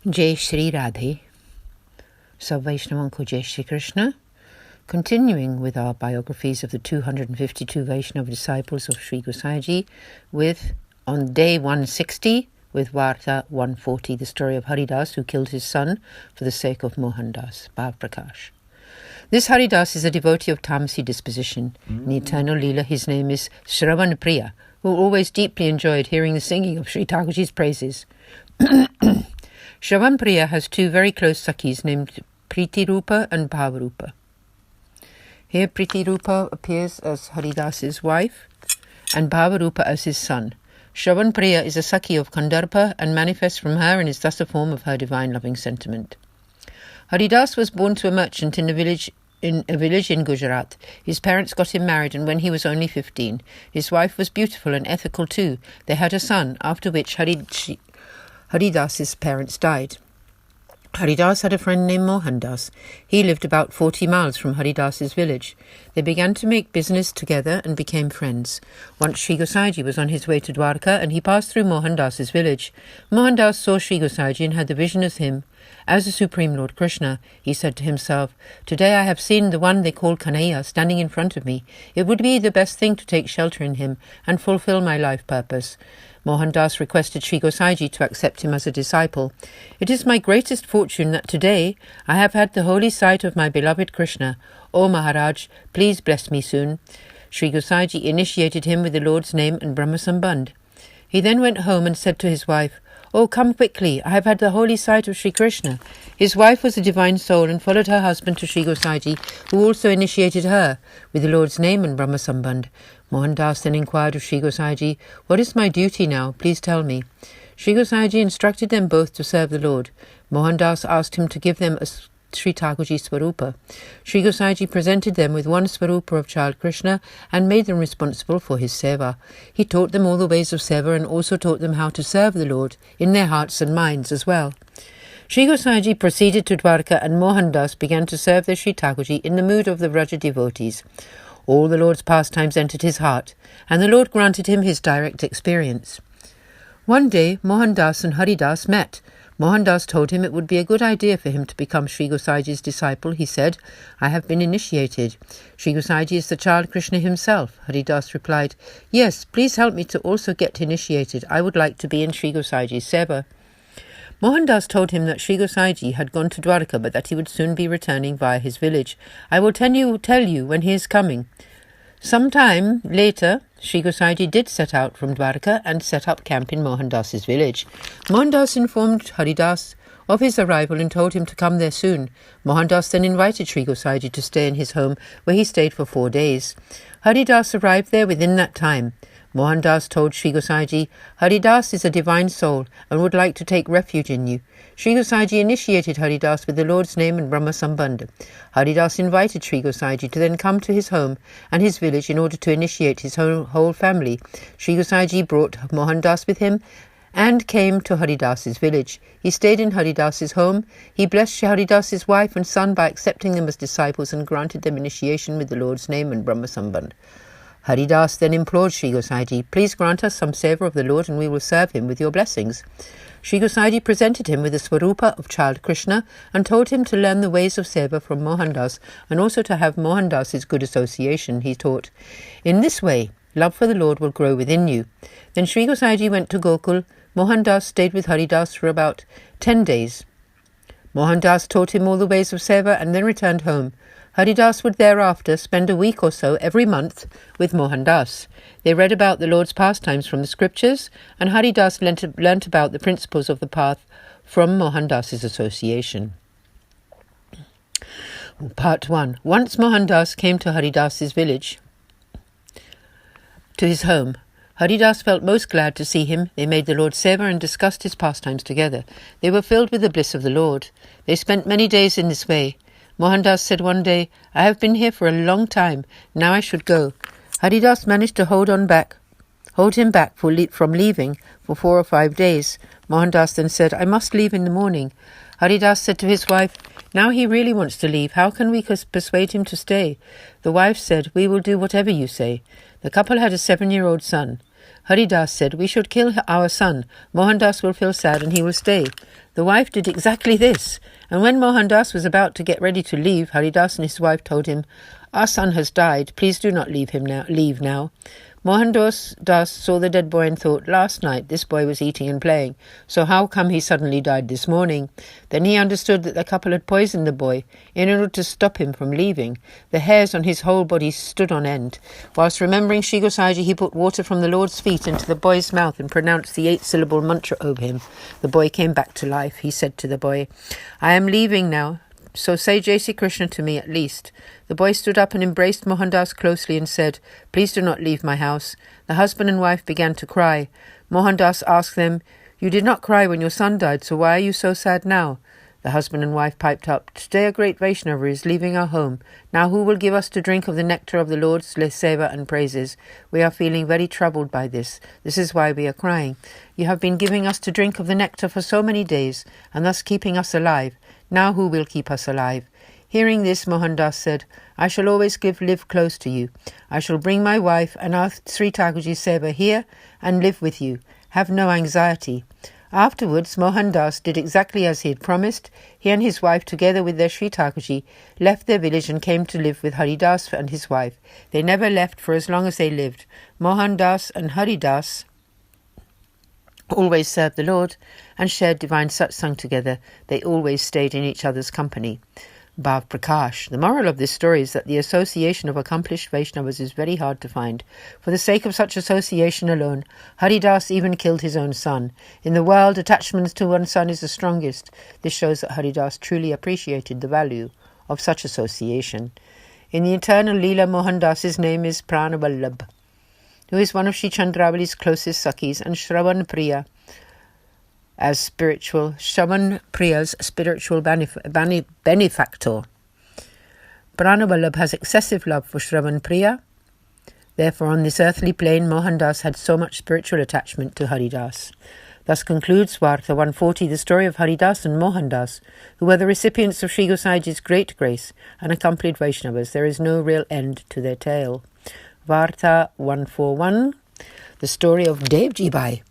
Jai Shri Radhe, Sab Vaishnavan ko Jai Shri Krishna. Continuing with our biographies of the 252 Vaishnava disciples of Sri Gosai with, on day 160, with Varta 140, the story of Haridas who killed his son for the sake of Mohandas, Bhav Prakash. This Haridas is a devotee of Tamasi disposition. In the eternal Leela, his name is Shravan Priya, who always deeply enjoyed hearing the singing of Sri Thakurji's praises. Shravan Priya has two very close Sakhis named Priti Rupa and Bhava Rupa. Here Priti Rupa appears as Haridas's wife and Bhava Rupa as his son. Shravan Priya is a Sakhi of Kandarpa and manifests from her and is thus a form of her divine loving sentiment. Haridas was born to a merchant in a village in Gujarat. His parents got him married, and when he was only 15, his wife was beautiful and ethical too. They had a son, after which Haridas's parents died. Haridas had a friend named Mohandas. He lived about 40 miles from Haridas's village. They began to make business together and became friends. Once Sri Gosai was on his way to Dwarka and he passed through Mohandas's village. Mohandas saw Sri Gosai and had the vision of him as the Supreme Lord Krishna. He said to himself, "Today I have seen the one they call Kanhaiya standing in front of me. It would be the best thing to take shelter in him and fulfill my life purpose." Mohandas requested Sri Gosai to accept him as a disciple. "It is my greatest fortune that today I have had the holy sight of my beloved Krishna. O Maharaj, please bless me soon." Sri Gosai initiated him with the Lord's name and Brahma Sambandh. He then went home and said to his wife, "Oh, come quickly, I have had the holy sight of Sri Krishna." His wife was a divine soul and followed her husband to Sri Gosai, who also initiated her with the Lord's name and Brahma Sambandh. Mohandas then inquired of Sri Gosai, "What is my duty now? Please tell me." Sri Gosai instructed them both to serve the Lord. Mohandas asked him to give them a Sri Thakurji Swarupa. Sri Gosai presented them with one Swarupa of child Krishna and made them responsible for his Seva. He taught them all the ways of Seva and also taught them how to serve the Lord in their hearts and minds as well. Sri Gosai proceeded to Dwarka and Mohandas began to serve the Sri Thakurji in the mood of the Vraja devotees. All the Lord's pastimes entered his heart, and the Lord granted him his direct experience. One day, Mohandas and Haridas met. Mohandas told him it would be a good idea for him to become Sri Gosai's disciple. He said, "I have been initiated. Sri Gosai is the child Krishna himself." Haridas replied, "Yes, please help me to also get initiated. I would like to be in Sri Gosai's Seva." Mohandas told him that Sri Gosai had gone to Dwarka but that he would soon be returning via his village. "I will tell you when he is coming." Some time later, Sri Gosai did set out from Dwarka and set up camp in Mohandas's village. Mohandas informed Haridas of his arrival and told him to come there soon. Mohandas then invited Sri Gosai to stay in his home, where he stayed for 4 days. Haridas arrived there within that time. Mohandas told Sri Gosai, "Haridas is a divine soul and would like to take refuge in you." Sri Gosai initiated Haridas with the Lord's name and Brahma Sambandh. Haridas invited Sri Gosai to then come to his home and his village in order to initiate his whole family. Sri Gosai brought Mohandas with him and came to Haridas's village. He stayed in Haridas's home. He blessed Haridas's wife and son by accepting them as disciples and granted them initiation with the Lord's name and Brahma Sambandh. Haridas then implored Sri Gosai, "Please grant us some seva of the Lord and we will serve him with your blessings." Sri Gosai presented him with the Swarupa of child Krishna and told him to learn the ways of seva from Mohandas and also to have Mohandas's good association, he taught. In this way, love for the Lord will grow within you. Then Sri Gosai went to Gokul. Mohandas stayed with Haridas for about 10 days. Mohandas taught him all the ways of seva and then returned home. Haridas would thereafter spend a week or so every month with Mohandas. They read about the Lord's pastimes from the scriptures, and Haridas learnt about the principles of the path from Mohandas's association. Part 1. Once Mohandas came to Haridas's village, to his home. Haridas felt most glad to see him. They made the Lord seva and discussed his pastimes together. They were filled with the bliss of the Lord. They spent many days in this way. Mohandas said one day, "I have been here for a long time. Now I should go." Haridas managed to hold him back from leaving for 4 or 5 days. Mohandas then said, "I must leave in the morning." Haridas said to his wife, "Now he really wants to leave. How can we persuade him to stay?" The wife said, "We will do whatever you say." The couple had a 7-year-old son. Haridas said, "We should kill our son. Mohandas will feel sad and he will stay." The wife did exactly this, and when Mohandas was about to get ready to leave, Haridas and his wife told him, "Our son has died. Please do not leave now." Mohandas saw the dead boy and thought, "Last night this boy was eating and playing, so how come he suddenly died this morning?" Then he understood that the couple had poisoned the boy in order to stop him from leaving. The hairs on his whole body stood on end. Whilst remembering Sri Gosaiji, he put water from the Lord's feet into the boy's mouth and pronounced the 8-syllable mantra over him. The boy came back to life. He said to the boy, "I am leaving now, so say Jai Sri Krishna to me at least." The boy stood up and embraced Mohandas closely and said, "Please do not leave my house." The husband and wife began to cry. Mohandas asked them, "You did not cry when your son died, so why are you so sad now?" The husband and wife piped up, "Today a great Vaishnava is leaving our home. Now who will give us to drink of the nectar of the Lord's Seva and praises? We are feeling very troubled by this. This is why we are crying. You have been giving us to drink of the nectar for so many days, and thus keeping us alive. Now who will keep us alive?" Hearing this, Mohandas said, "I shall always live close to you. I shall bring my wife and our Sri Thakurji Seva here and live with you. Have no anxiety." Afterwards, Mohandas did exactly as he had promised. He and his wife, together with their Sri Thakurji, left their village and came to live with Haridas and his wife. They never left for as long as they lived. Mohandas and Haridas always served the Lord and shared divine satsang together. They always stayed in each other's company. Bhav Prakash. The moral of this story is that the association of accomplished Vaishnavas is very hard to find. For the sake of such association alone, Haridas even killed his own son. In the world, attachment to one's son is the strongest. This shows that Haridas truly appreciated the value of such association. In the eternal Leela, Mohandas's name is Pranavallabh, who is one of Sri Chandravali's closest Sakhis, and Shravan Priya's spiritual benefactor. Pranavallabh has excessive love for Shravan Priya. Therefore, on this earthly plane, Mohandas had so much spiritual attachment to Haridas. Thus concludes Varta 140, the story of Haridas and Mohandas, who were the recipients of Sri Gosaiji's great grace and accomplished Vaishnavas. There is no real end to their tale. Varta 141, the story of Devji Bai,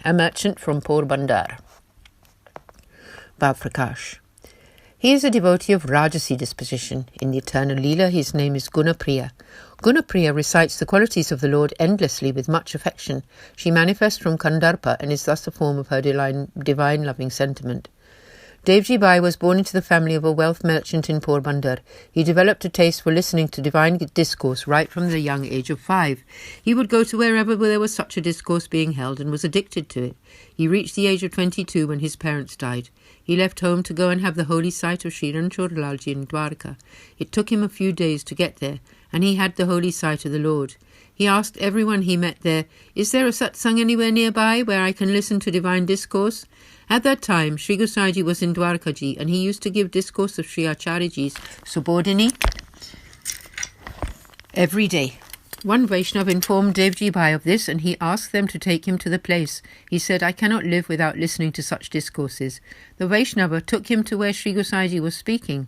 a merchant from Porbandar. Bhav Prakash. He is a devotee of Rajasi disposition. In the eternal Leela, his name is Gunapriya. Gunapriya recites the qualities of the Lord endlessly with much affection. She manifests from Kandarpa and is thus a form of her divine loving sentiment. Devji Bai was born into the family of a wealth merchant in Porbandar. He developed a taste for listening to divine discourse right from the young age of 5. He would go to wherever there was such a discourse being held and was addicted to it. He reached the age of 22 when his parents died. He left home to go and have the holy sight of Sri Ranchorlalji in Dwarka. It took him a few days to get there, and he had the holy sight of the Lord. He asked everyone he met there, "Is there a satsang anywhere nearby where I can listen to divine discourse?" At that time, Sri Gosaiji was in Dwarkaji, and he used to give discourse of Sri Acharyaji's Subodhini every day. One Vaishnav informed Devji Bai of this, and he asked them to take him to the place. He said, "I cannot live without listening to such discourses." The Vaishnava took him to where Sri Gosaiji was speaking.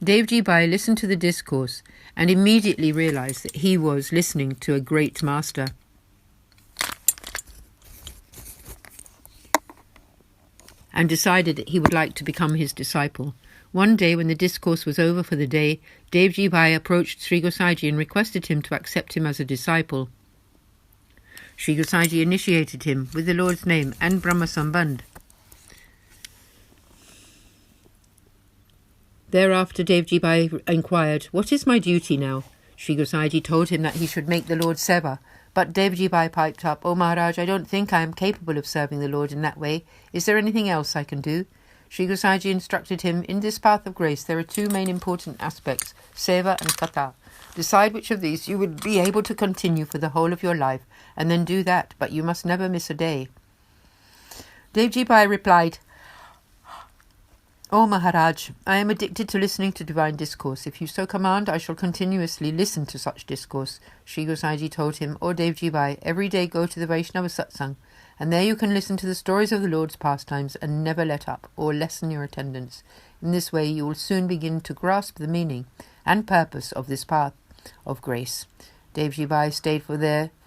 Devji Bai listened to the discourse and immediately realized that he was listening to a great master. And decided that he would like to become his disciple. One day, when the discourse was over for the day, Devji Bai approached Sri Gosaiji and requested him to accept him as a disciple. Sri Gosaiji initiated him with the Lord's name and Brahma Sambandh. Thereafter, Devji Bai inquired, "What is my duty now?" Sri Gosaiji told him that he should make the Lord Seva. But Devji Bai piped up, "Oh Maharaj, I don't think I am capable of serving the Lord in that way. Is there anything else I can do?" Sri Gosaiji instructed him, "In this path of grace there are 2 main important aspects, Seva and Katha. Decide which of these you would be able to continue for the whole of your life, and then do that, but you must never miss a day." Devji Bai replied, "Oh Maharaj, I am addicted to listening to divine discourse. If you so command, I shall continuously listen to such discourse." Sri Gosaiji told him, "O Devji Bai, every day go to the Vaishnava satsang, and there you can listen to the stories of the Lord's pastimes and never let up or lessen your attendance. In this way you will soon begin to grasp the meaning and purpose of this path of grace." Devji Bai stayed for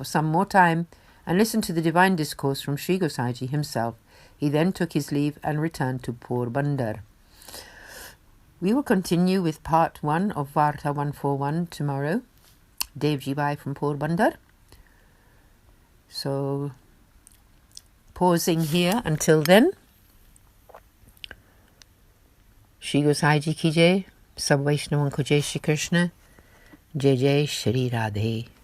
some more time and listened to the divine discourse from Sri Gosaiji himself. He then took his leave and returned to Porbandar. We will continue with part 1 of Varta 141 tomorrow. Devji Bhai from Porbandar. So, pausing here until then. Shri Gosai Ji ki jai, Sab Vaishnavan ko jai Shri Krishna, Jai Jai Shri Radhe.